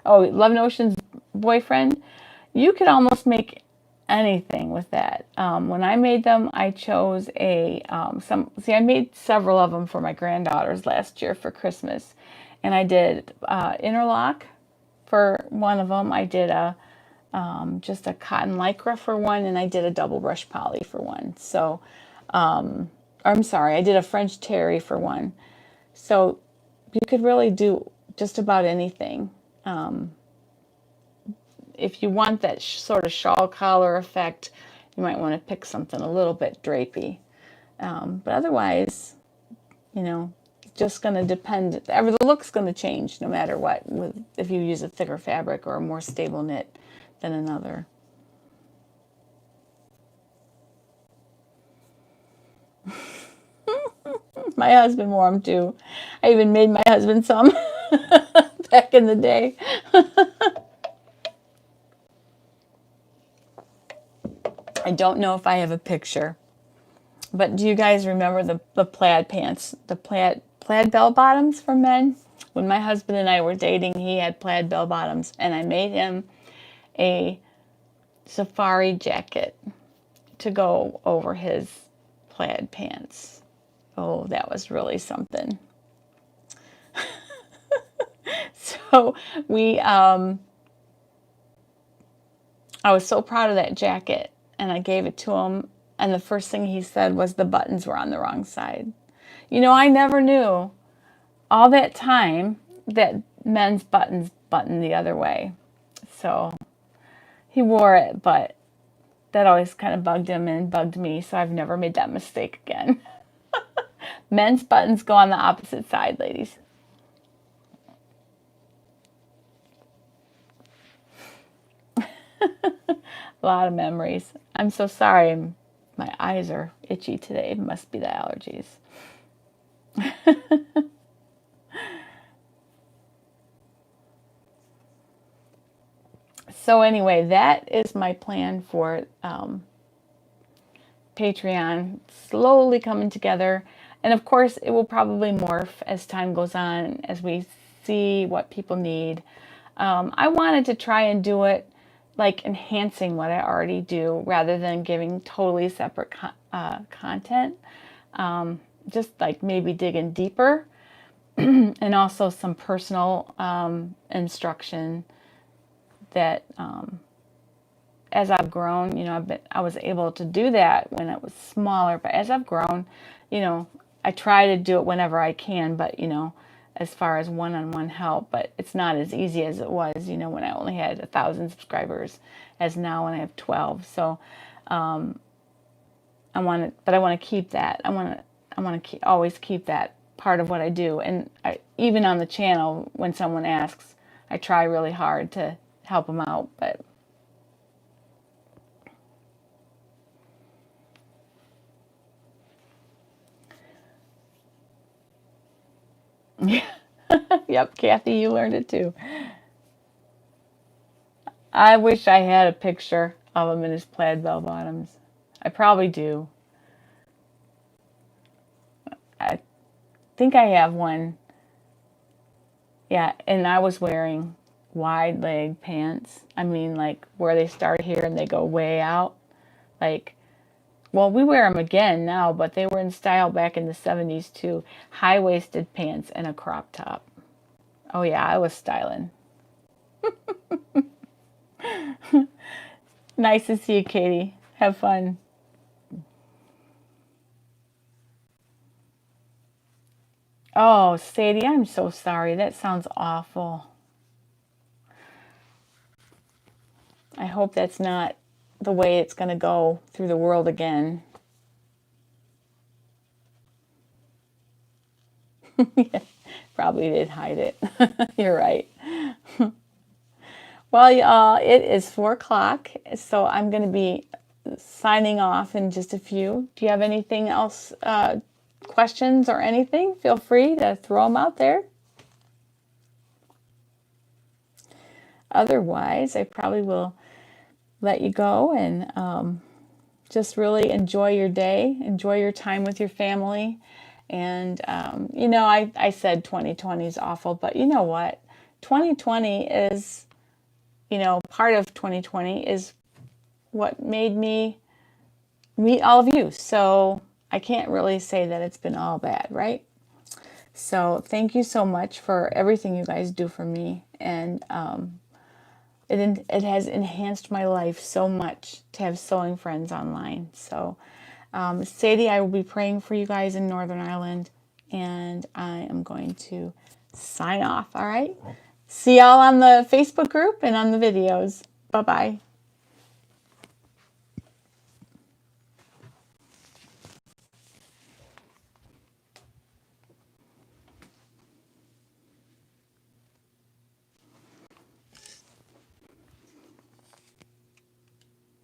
Oh, Love Notion's boyfriend, you could almost make anything with that. When I made them, I chose I made several of them for my granddaughters last year for Christmas. And I did interlock for one of them. I did just a cotton lycra for one, and I did a double brush poly for one. So, I'm sorry, I did a French terry for one. So you could really do just about anything. If you want that sort of shawl collar effect, you might want to pick something a little bit drapey. But otherwise, you know, it's just going to depend. The look's going to change no matter what, if you use a thicker fabric or a more stable knit than another. My husband wore them too. I even made my husband some back in the day. I don't know if I have a picture, but do you guys remember the plaid pants, the plaid bell bottoms for men? When my husband and I were dating, he had plaid bell bottoms, and I made him a safari jacket to go over his plaid pants. Oh, that was really something. So I was so proud of that jacket, and I gave it to him, and the first thing he said was the buttons were on the wrong side. You know, I never knew all that time that men's buttons button the other way. So he wore it, but that always kind of bugged him and bugged me, so I've never made that mistake again. Men's buttons go on the opposite side, ladies. A lot of memories. I'm so sorry. My eyes are itchy today. It must be the allergies. So anyway, that is my plan for Patreon, slowly coming together. And of course, it will probably morph as time goes on, as we see what people need. I wanted to try and do it like enhancing what I already do rather than giving totally separate content. Just like maybe digging deeper and also some personal instruction that as I've grown, you know, I was able to do that when it was smaller, but as I've grown, you know, I try to do it whenever I can, but you know, as far as one-on-one help, but it's not as easy as it was, you know, when I only had 1,000 subscribers as now when I have 12. So I want to keep that. I want to I want to always keep that part of what I do. And even on the channel, when someone asks, I try really hard to help them out. But yeah. Yep, Kathy, you learned it too. I wish I had a picture of him in his plaid bell bottoms. I probably do. I think I have one. Yeah, and I was wearing wide leg pants. I mean, like where they start here and they go way out. Like, well, we wear them again now, but they were in style back in the 70s too. High-waisted pants and a crop top. Oh yeah, I was styling. Nice to see you, Katie. Have fun. Oh, Sadie, I'm so sorry. That sounds awful. I hope that's not the way it's going to go through the world again. Yeah, probably did hide it. You're right. Well, it is 4 o'clock, so I'm going to be signing off in just a few. Do you have anything else, questions or anything? Feel free to throw them out there. Otherwise, I probably will let you go and just really enjoy your day, enjoy your time with your family. And, you know, I said 2020 is awful, but you know what? 2020 is, you know, part of 2020 is what made me meet all of you. So I can't really say that it's been all bad, right? So thank you so much for everything you guys do for me. And it has enhanced my life so much to have sewing friends online. So Sadie, I will be praying for you guys in Northern Ireland. And I am going to sign off, all right? See y'all on the Facebook group and on the videos. Bye-bye.